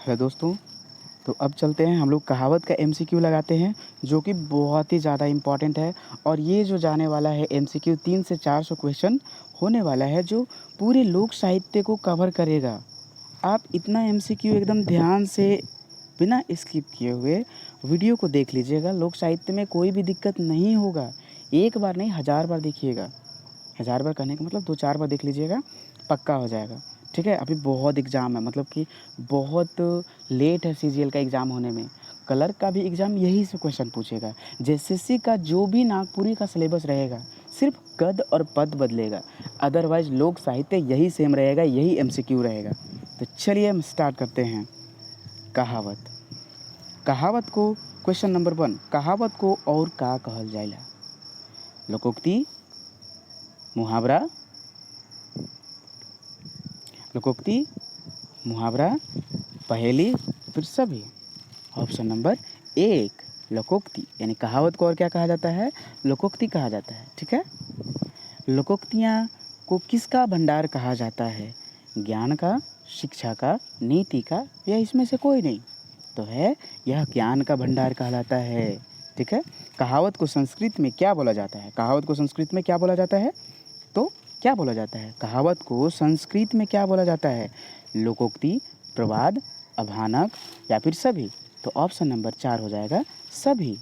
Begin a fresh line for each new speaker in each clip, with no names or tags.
Hello दोस्तों, तो अब चलते हैं हम लोग कहावत का एमसीक्यू लगाते हैं जो कि बहुत ही ज़्यादा इम्पॉर्टेंट है। और ये जो जाने वाला है एमसीक्यू 300 से 400 क्वेश्चन होने वाला है जो पूरे लोक साहित्य को कवर करेगा। आप इतना एमसीक्यू एकदम ध्यान से बिना स्किप किए हुए वीडियो को देख लीजिएगा। लोक साहित्य में कोई भी दिक्कत नहीं होगा। एक बार नहीं 1000 बार देखिएगा। 1000 बार करने का मतलब 2-4 बार देख लीजिएगा, पक्का हो जाएगा। ठीक है, अभी बहुत एग्ज़ाम है, मतलब कि बहुत लेट है सीजीएल का एग्ज़ाम होने में। क्लर्क का भी एग्ज़ाम यही से क्वेश्चन पूछेगा। जेएसएससी का जो भी नागपुरी का सिलेबस रहेगा सिर्फ गद और पद बदलेगा, अदरवाइज लोक साहित्य यही सेम रहेगा, यही एमसीक्यू रहेगा। तो चलिए हम स्टार्ट करते हैं। कहावत। कहावत को क्वेश्चन नंबर 1, कहावत को और का कहल जाएला? लोकोक्ति, मुहावरा, लोकोक्ति, मुहावरा, पहेली, फिर सभी। ऑप्शन नंबर 1 लोकोक्ति, यानी कहावत को और क्या कहा जाता है? लोकोक्ति कहा जाता है। ठीक है, लोकोक्तियाँ को किसका भंडार कहा जाता है? ज्ञान का, शिक्षा का, नीति का, या इसमें से कोई नहीं? तो है यह ज्ञान का भंडार कहलाता है। ठीक है, कहावत को संस्कृत में क्या बोला जाता है? कहावत को संस्कृत में क्या बोला जाता है? तो क्या बोला जाता है? कहावत को संस्कृत में क्या बोला जाता है? लोकोक्ति, प्रवाद, अभानक, या फिर सभी? तो ऑप्शन नंबर 4 हो जाएगा सभी,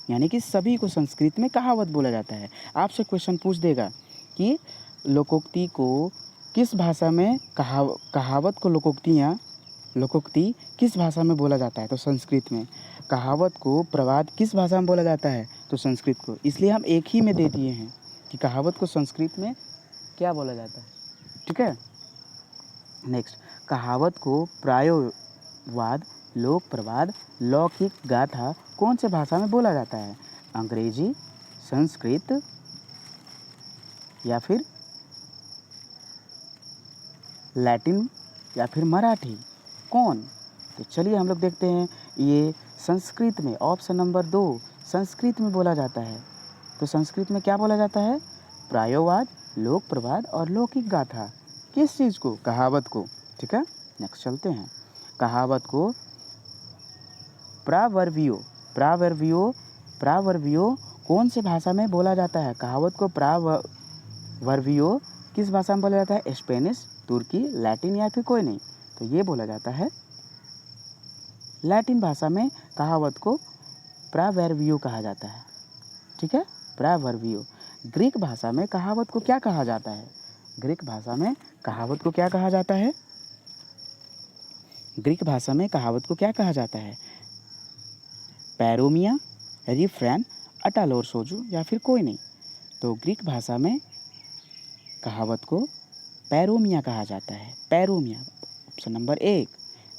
यानी कि सभी को संस्कृत में कहावत बोला जाता है। आपसे क्वेश्चन पूछ देगा कि लोकोक्ति को किस भाषा में कहावत को लोकोक्ति किस भाषा में बोला जाता है? तो संस्कृत में। कहावत को प्रवाद किस भाषा में बोला जाता है? तो संस्कृत को। इसलिए हम एक ही में दे दिए हैं कि कहावत को संस्कृत में क्या बोला जाता है। ठीक है, नेक्स्ट, कहावत को प्रायोवाद, लोक प्रवाद, लौकिक गाथा कौन से भाषा में बोला जाता है? अंग्रेजी, संस्कृत, या फिर लैटिन, या फिर मराठी? कौन? तो चलिए हम लोग देखते हैं। ये संस्कृत में, ऑप्शन नंबर 2 संस्कृत में बोला जाता है। तो संस्कृत में क्या बोला जाता है? प्रायोवाद, लोक प्रवाद और लौकिक गाथा। किस चीज़ को? कहावत को। ठीक है, नेक्स्ट चलते हैं। कहावत को प्रावर्बियो कौन से भाषा में बोला जाता है? कहावत को प्रावर्बियो किस भाषा में बोला जाता है? स्पेनिश, तुर्की, लैटिन, या फिर कोई नहीं? तो ये बोला जाता है लैटिन भाषा में कहावत को प्रावर्बियो कहा जाता है। ठीक है, प्रावर्बियो। ग्रीक भाषा में कहावत को क्या कहा जाता है? ग्रीक भाषा में कहावत को क्या कहा जाता है? ग्रीक भाषा में कहावत को क्या कहा जाता है? पैरोमिया, रिफ्रैन, अटालोरसोजू, या फिर कोई नहीं? तो ग्रीक भाषा में कहावत को पैरोमिया कहा जाता है। पैरोमिया, ऑप्शन नंबर 1।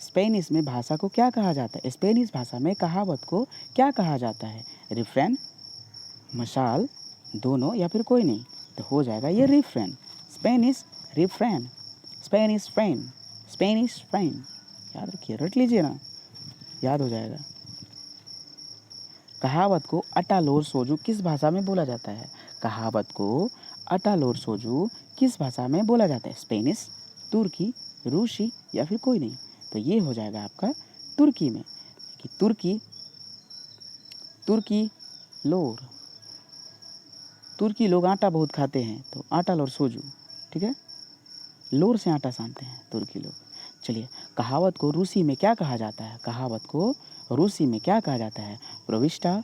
स्पेनिश में भाषा को क्या कहा जाता है? स्पेनिश भाषा में कहावत को क्या कहा जाता है? रिफ्रैन, मशाल, दोनों, या फिर कोई नहीं? तो हो जाएगा ये रिफ्रैन। स्पेनिश रिफ्रैन, स्पेनिश फ्रेन, स्पेनिश फ्रेन। याद रखिए, रट लीजिए ना, याद हो जाएगा। कहावत को अटालोरसोजू किस भाषा में बोला जाता है? कहावत को अटालोरसोजू किस भाषा में बोला जाता है? स्पेनिश, तुर्की, रूसी, या फिर कोई नहीं? तो ये हो जाएगा आपका तुर्की में। कि तुर्की लोग आटा बहुत खाते हैं, तो अटालोरसोजू। ठीक है, लोर से आटा सानते हैं तुर्की लोग। चलिए, कहावत को रूसी में क्या कहा जाता है? कहावत को रूसी में क्या कहा जाता है? प्रोविस्टा,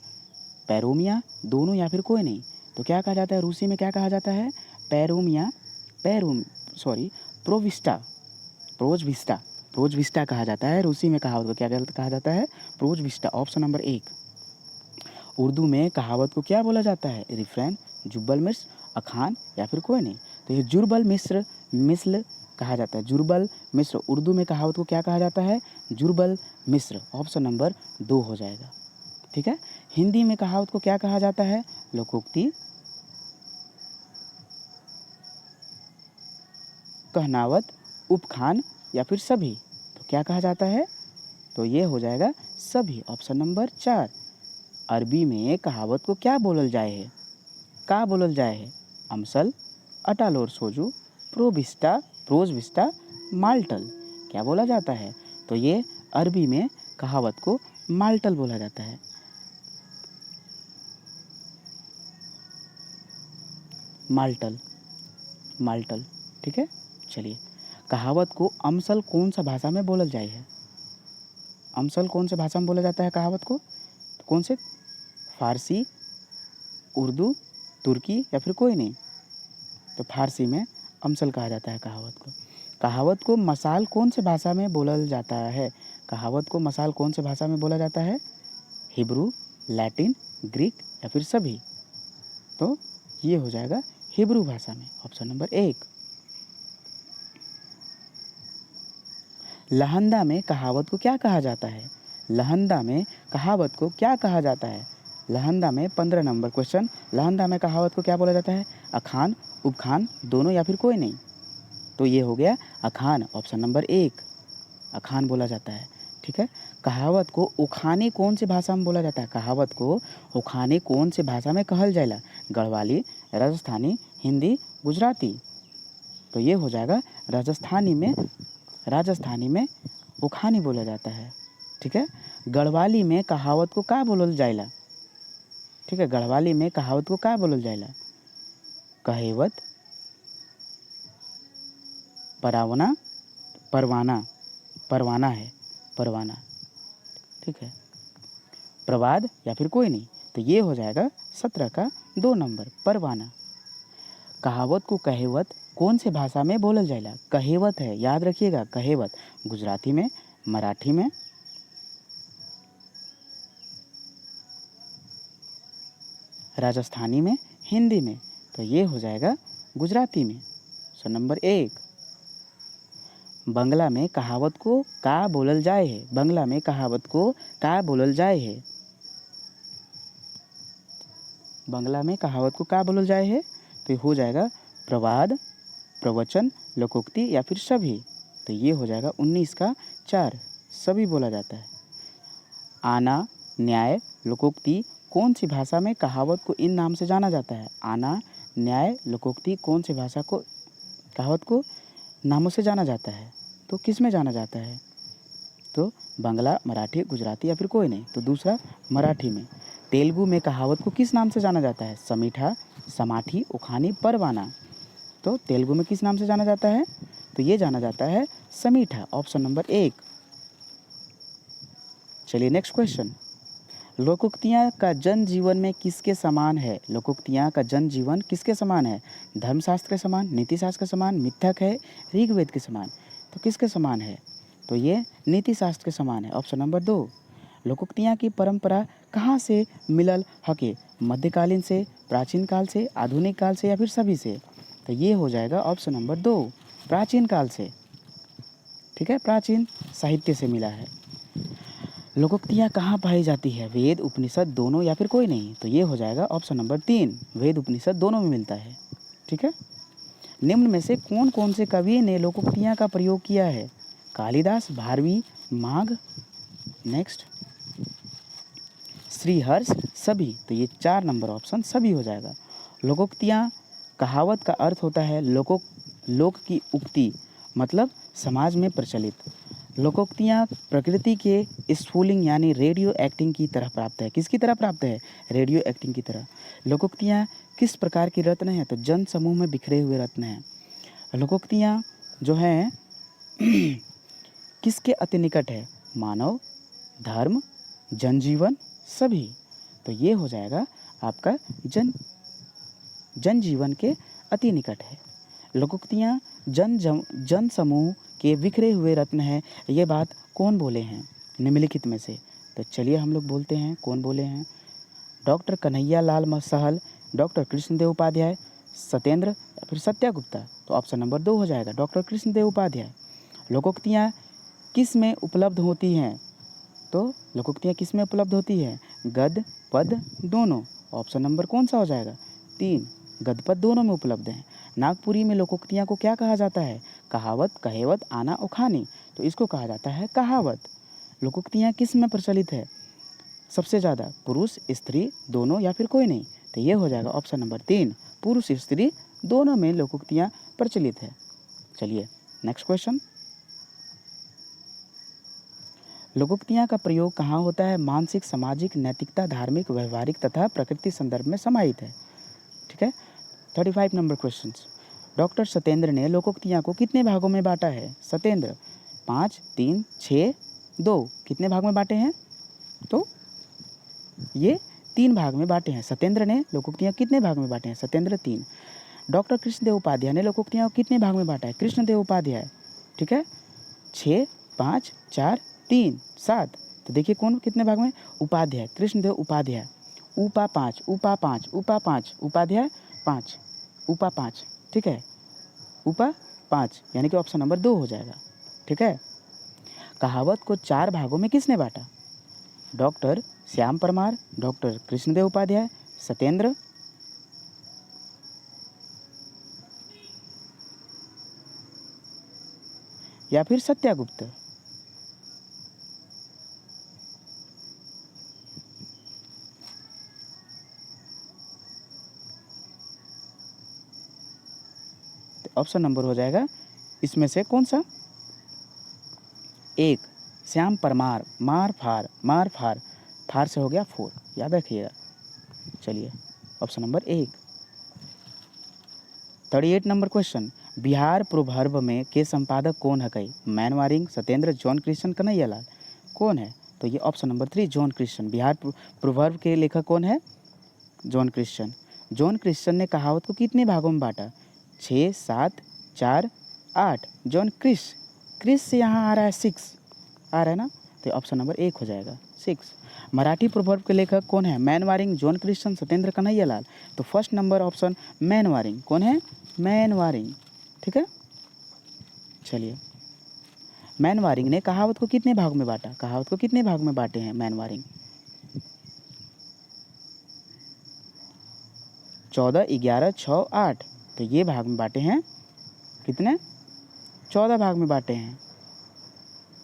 पैरोमिया, दोनों, या फिर कोई नहीं? तो क्या कहा जाता है रूसी में? क्या कहा जाता है? पैरोमिया, प्रोविस्टा, प्रोजविस्टा कहा जाता है। रूसी में कहावत को क्या कहा जाता है? प्रोजविस्टा, ऑप्शन नंबर 1। उर्दू में कहावत को क्या बोला जाता है? रिफ्रैन, जुब्बल मिस्र, अखान, या फिर कोई नहीं? तो ये जुर्बल मिस्र कहा जाता है। जुर्बल मिस्र, उर्दू में कहावत को क्या कहा जाता है? जुर्बल मिस्र, ऑप्शन नंबर 2 हो जाएगा। ठीक है, हिंदी में कहावत को क्या कहा जाता है? लोकोक्ति, कहनावत, उपखान, या फिर सभी? तो क्या कहा जाता है? तो ये हो जाएगा सभी, ऑप्शन नंबर 4। अरबी में कहावत को क्या बोलल जाए है? का बोलल जाए है? अमसल, अटालोरसोजू, प्रोजविस्टा, माल्टल। क्या बोला जाता है? तो ये अरबी में कहावत को माल्टल बोला जाता है। माल्टल, माल्टल, ठीक है। चलिए, कहावत को अमसल कौन सा भाषा में बोलल जाए है? अमसल कौन से भाषा में बोला जाता है कहावत को? तो कौन से? फारसी, उर्दू, तुर्की या फिर कोई नहीं? तो फारसी में अमसल कहा जाता है कहावत को। कहावत को मसाल कौन से भाषा में बोलल जाता है? कहावत को मसाल कौन से भाषा में बोला जाता है? हिब्रू, लैटिन, ग्रीक या फिर सभी? तो ये हो जाएगा हिब्रू भाषा में, ऑप्शन नंबर 1। लहंदा में कहावत को क्या कहा जाता है? लहंदा में कहावत को क्या कहा जाता है? लहंदा में 15 नंबर क्वेश्चन, लहंदा में कहावत को क्या बोला जाता है? अखान, उपखान, दोनों या फिर कोई नहीं? तो ये हो गया अखान, ऑप्शन नंबर 1, अखान बोला जाता है, ठीक है। कहावत को उखाने कौन से भाषा में बोला जाता है? कहावत को उखाने कौन से भाषा में कहल जाएला? गढ़वाली, राजस्थानी, हिंदी, गुजराती? तो ये हो जाएगा राजस्थानी में उखानी बोला जाता है, ठीक है। गढ़वाली में कहावत को का बोलल जाएला? ठीक है, गढ़वाली में कहावत को का बोलल जाएला? कहेवत, परावना, परवाना, परवाना है, परवाना, ठीक है। प्रवाद या फिर कोई नहीं? तो ये हो जाएगा 17 का 2 नंबर, परवाना। कहावत को कहेवत कौन से भाषा में बोलल जाएला? कहेवत है, याद रखिएगा, कहेवत गुजराती में, मराठी में, राजस्थानी में, हिंदी में? तो ये हो जाएगा गुजराती में, सो नंबर 1। बंगला में कहावत को का बोलल जाए है? बंगला में कहावत को का बोलल जाए है? बंगला में कहावत को का बोलल जाए है? तो ये हो जाएगा प्रवाद, प्रवचन, लोकोक्ति या फिर सभी? तो ये हो जाएगा 19 का 4, सभी बोला जाता है। आना, न्याय, लोकोक्ति कौन सी भाषा में कहावत को इन नाम से जाना जाता है? आना, न्याय, लोकोक्ति कौन सी भाषा को कहावत को नामों से जाना जाता है? तो किस में जाना जाता है? तो बांग्ला, मराठी, गुजराती या फिर कोई नहीं? तो दूसरा मराठी में। तेलुगु में कहावत को किस नाम से जाना जाता है? समीठा, समाठी, उखानी, परवाना? तो तेलुगु में किस नाम से जाना जाता है? तो ये जाना जाता है समीठा, ऑप्शन नंबर 1। चलिए नेक्स्ट क्वेश्चन। लोकोक्तियाँ का जन जीवन में किसके समान है? लोकोक्तियाँ का जन जीवन किसके समान है? धर्मशास्त्र के समान, नीति शास्त्र के समान, मिथक है, ऋग्वेद के समान? तो किसके समान है? तो ये नीति शास्त्र के समान है, ऑप्शन नंबर 2। लोकोक्तियाँ की परंपरा कहाँ से मिलल हके? मध्यकालीन से, प्राचीन काल से, आधुनिक काल से या फिर सभी से? तो ये हो जाएगा ऑप्शन नंबर 2, प्राचीन काल से, ठीक है, प्राचीन साहित्य से मिला है। लोकोक्तियाँ कहाँ पाई जाती है? वेद, उपनिषद, दोनों या फिर कोई नहीं? तो ये हो जाएगा ऑप्शन नंबर 3, वेद उपनिषद दोनों में मिलता है, ठीक है। निम्न में से कौन कौन से कवि ने लोकोक्तियाँ का प्रयोग किया है? कालिदास, भारवी, माघ, नेक्स्ट श्रीहर्ष, सभी? तो ये 4 नंबर ऑप्शन सभी हो जाएगा। लोकोक्तियाँ, कहावत का अर्थ होता है लोक की उक्ति, मतलब समाज में प्रचलित। लोकोक्तियाँ प्रकृति के स्फुलिंग यानी रेडियो एक्टिंग की तरह प्राप्त है। किसकी तरह प्राप्त है? रेडियो एक्टिंग की तरह। लोकोक्तियाँ किस प्रकार की रत्न है? तो जन समूह में बिखरे हुए रत्न हैं। लोकोक्तियाँ जो हैं किसके अति निकट है? मानव, धर्म, जनजीवन, सभी? तो ये हो जाएगा आपका जनजीवन के अति निकट है। लोकोक्तियाँ जन समूह के बिखरे हुए रत्न है, ये बात कौन बोले हैं निम्नलिखित में से? तो चलिए हम लोग बोलते हैं कौन बोले हैं। डॉक्टर कन्हैया लाल सहल, डॉक्टर कृष्णदेव उपाध्याय, सत्येंद्र या फिर सत्या गुप्ता? तो ऑप्शन नंबर 2 हो जाएगा, डॉक्टर कृष्णदेव उपाध्याय। लोकोक्तियाँ किस में उपलब्ध होती हैं? तो लोकोक्तियाँ किस में उपलब्ध होती है? गद्य, पद, दोनों? ऑप्शन नंबर कौन सा हो जाएगा? 3, गद्य पद दोनों में उपलब्ध हैं। नागपुरी में लोकोक्तियाँ को क्या कहा जाता है? कहावत, कहेवत, आना, उखानी? तो इसको कहा जाता है कहावत। लोकोक्तियाँ किस में प्रचलित है सबसे ज़्यादा? पुरुष, स्त्री, दोनों या फिर कोई नहीं? तो ये हो जाएगा ऑप्शन नंबर 3, पुरुष स्त्री दोनों में लोकोक्तियाँ प्रचलित है। चलिए नेक्स्ट क्वेश्चन। लोकोक्तियाँ का प्रयोग कहाँ होता है? मानसिक, सामाजिक, नैतिकता, धार्मिक, व्यवहारिक तथा प्रकृति संदर्भ में समाहित है। ठीक है। 35 नंबर क्वेश्चन। डॉक्टर सत्येंद्र ने लोकोक्तियाँ को कितने भागों में बांटा है? सत्येंद्र 5, 3, 6, 2 कितने भाग में बांटे हैं? तो ये 3 भाग में बांटे हैं। सत्येंद्र ने लोकोक्तियाँ कितने भाग में बांटे हैं? सत्येंद्र 3। डॉक्टर कृष्णदेव उपाध्याय ने लोकोक्तियाँ को कितने भाग में बांटा है? कृष्णदेव उपाध्याय। ठीक है। 6, 5, 4, 3, 7। तो देखिए कौन कितने भाग में? उपाध्याय, कृष्णदेव उपाध्याय। उपा 5, उपा 5, उपा 5, उपाध्याय 5, उपा 5। ठीक है। उपा 5 यानी कि ऑप्शन नंबर 2 हो जाएगा। ठीक है। कहावत को 4 भागों में किसने बांटा? डॉक्टर श्याम परमार, डॉक्टर कृष्णदेव उपाध्याय, सत्येंद्र या फिर सत्यागुप्त। ऑप्शन नंबर हो जाएगा इसमें से कौन सा? 1 श्याम परमार। मार फार फार से हो गया 4, याद रखिएगा। चलिए option number 1। 38 number question. Bihar proverb में के संपादक कौन है? कई मैनवारिंग, सत्येंद्र, जॉन क्रिश्चियन, कन्हैयालाल। कौन है? तो ये option number 3 John Christian. Bihar proverb के लेखक कौन है? John Christian. जॉन क्रिश्चियन ने कहावत को कितने भागों में बांटा? 6, 7, 4, 8। जॉन क्रिस से यहाँ आ रहा है 6 आ रहा है ना, तो ऑप्शन नंबर 1 हो जाएगा 6। मराठी प्रोवर्ब के लेखक कौन है? मैनवारिंग, जॉन क्रिश्चियन, सत्येंद्र, कन्हैयालाल। तो फर्स्ट नंबर ऑप्शन मैनवारिंग। कौन है? मैनवारिंग। ठीक है। चलिए मैनवारिंग ने कहावत को कितने भाग में बांटा? कहावत को कितने भाग में बांटे हैं मैनवारिंग? 14, 11, 6, 8। तो ये भाग में बांटे हैं कितने? 14 भाग में बांटे हैं।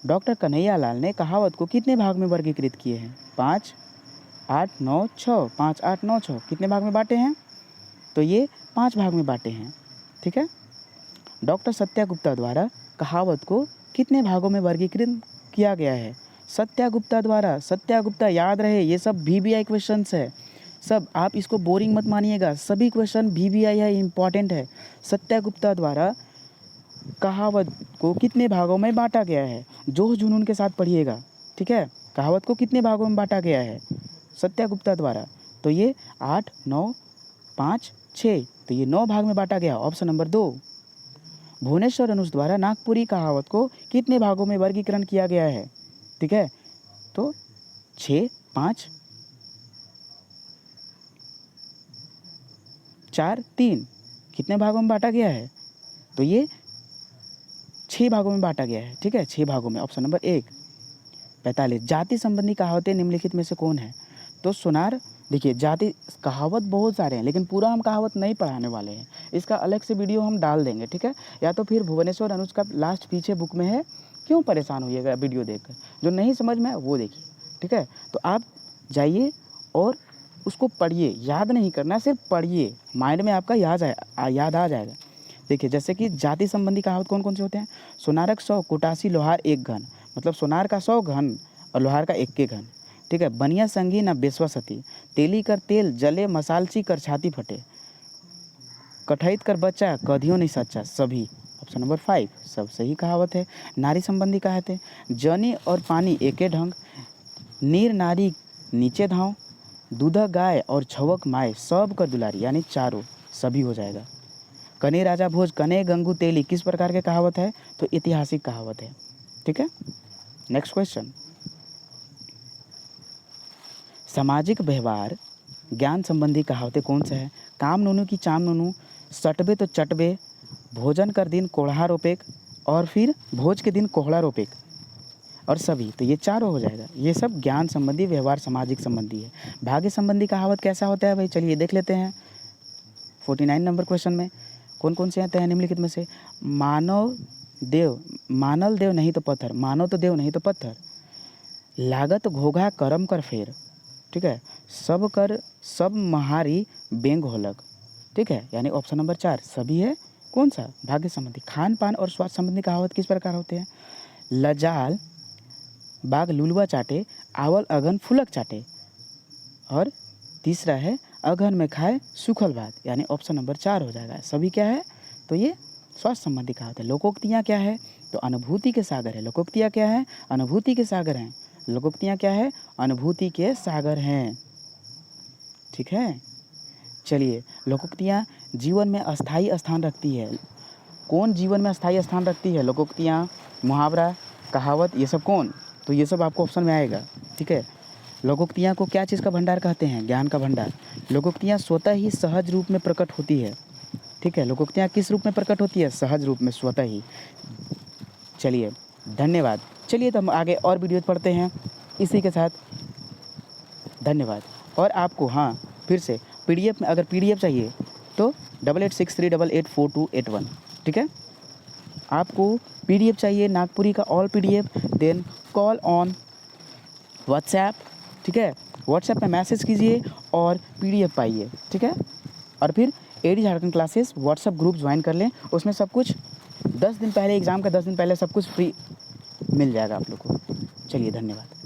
डॉक्टर कन्हैयालाल ने कहावत को कितने भाग में वर्गीकृत किए हैं? 5, 8, 9, 6। 5, 8, 9, 6 कितने भाग में बांटे हैं? तो ये 5 भाग में बांटे हैं। ठीक है। डॉक्टर सत्यागुप्ता द्वारा कहावत को कितने भागों में वर्गीकृत किया गया है? सत्यागुप्ता द्वारा। सत्यागुप्ता याद रहे, ये सब VBI क्वेश्चंस है। सब आप इसको बोरिंग मत मानिएगा, सभी क्वेश्चन VBI है, इंपॉर्टेंट है। सत्यागुप्ता द्वारा कहावत को कितने भागों में बांटा गया है? जोश जुनून के साथ पढ़िएगा। ठीक है। कहावत को कितने भागों में बांटा गया है सत्यागुप्ता द्वारा? तो ये 8, 9, 5, 6। तो ये 9 भाग में बांटा गया, ऑप्शन नंबर 2। भुवनेश्वर अनुज द्वारा नागपुरी कहावत को कितने भागों में वर्गीकरण किया गया है? ठीक है। तो 6, 5, 4, 3 कितने भागों में बांटा गया है? तो ये 6 भागों में बांटा गया है। ठीक है, 6 भागों में, ऑप्शन नंबर 1। 45 जाति संबंधी कहावतें निम्नलिखित में से कौन है? तो सुनार। देखिए जाति कहावत बहुत सारे हैं, लेकिन पूरा हम कहावत नहीं पढ़ाने वाले हैं, इसका अलग से वीडियो हम डाल देंगे। ठीक है। या तो फिर भुवनेश्वर अनुज का लास्ट पीछे बुक में है, क्यों परेशान होइएगा वीडियो देखकर, जो नहीं समझ में वो देखिए। ठीक है। तो आप जाइए और उसको पढ़िए, याद नहीं करना, सिर्फ पढ़िए, माइंड में आपका याद आ जाएगा। देखिए जैसे कि जाति संबंधी कहावत कौन कौन से होते हैं? सोनारक 100, कुटासी लोहार 1 घन। मतलब सोनार का 100 घन और लोहार का 1 घन। ठीक है। बनिया संगी न बेसवा सती, तेली कर तेल जले मसालची कर छाती फटे, कठैत कर बच्चा कधियो नहीं सच्चा। सभी, ऑप्शन नंबर 5 सब सही कहावत है। नारी संबंधी कहावत है, जनी और पानी एके ढंग, नीर नारी नीचे धाव, दूधा गाय और छवक माए सब कर दुलारी, यानी चारों, सभी हो जाएगा। कने राजा भोज कने गंगू तेली किस प्रकार के कहावत है? तो ऐतिहासिक कहावत है। ठीक है। Next question. सामाजिक व्यवहार ज्ञान संबंधी कहावतें कौन सा है? काम नूनू की चाम नूनू, सटबे तो चटबे, भोजन कर दिन कोढ़ा रोपेक, और फिर भोज के दिन कोहड़ा रोपेक, और सभी। तो ये चारों हो जाएगा। ये सब ज्ञान संबंधी, व्यवहार सामाजिक संबंधी है। भाग्य संबंधी कहावत कैसा होता है भाई? चलिए देख लेते हैं। 49 नंबर क्वेश्चन में कौन कौन से आते हैं निम्नलिखित में से? मानल देव नहीं तो पत्थर, मानो तो देव नहीं तो पत्थर, लागत घोघा करम कर फेर। ठीक है। सब कर सब महारी बेंग होलक। ठीक है, यानी ऑप्शन नंबर 4 सभी है। कौन सा? भाग्य संबंधी। खान पान और स्वास्थ्य संबंधी कहावत किस प्रकार होते हैं? लजाल बाघ लुलुआ चाटे, आवल अगन फुलक चाटे। और तीसरा है अगहन में खाए सूखल भात, यानी ऑप्शन नंबर 4 हो जाएगा। सभी क्या है? तो ये स्वास्थ्य संबंधी कहावत है। लोकोक्तियाँ क्या है? तो अनुभूति के सागर है। लोकोक्तियाँ क्या है? अनुभूति के सागर हैं। लोकोक्तियाँ क्या है? अनुभूति के सागर हैं। ठीक है, चलिए, लोकोक्तियाँ जीवन में अस्थायी स्थान रखती है। कौन जीवन में अस्थायी स्थान रखती है? लोकोक्तियाँ, मुहावरा, कहावत, ये सब कौन? तो ये सब आपको ऑप्शन में आएगा। ठीक है, लोकोक्तियाँ को क्या चीज़ का भंडार कहते हैं? ज्ञान का भंडार। लोकोक्तियाँ स्वतः ही सहज रूप में प्रकट होती है। ठीक है, लोकोक्तियाँ किस रूप में प्रकट होती है? सहज रूप में, स्वतः ही। चलिए, धन्यवाद। चलिए तो हम आगे और वीडियो पढ़ते हैं इसी के साथ। धन्यवाद। और आपको हाँ फिर से PDF में अगर PDF चाहिए तो 8863884281। ठीक है, आपको PDF चाहिए नागपुरी का all PDF, then call on WhatsApp. ठीक है, व्हाट्सएप में मैसेज कीजिए और PDF पाइए। ठीक है, और फिर AD Jharkhand classes WhatsApp group join कर लें। उसमें सब कुछ 10 दिन पहले, एग्ज़ाम का 10 दिन पहले सब कुछ फ्री मिल जाएगा आप लोग को। चलिए, धन्यवाद।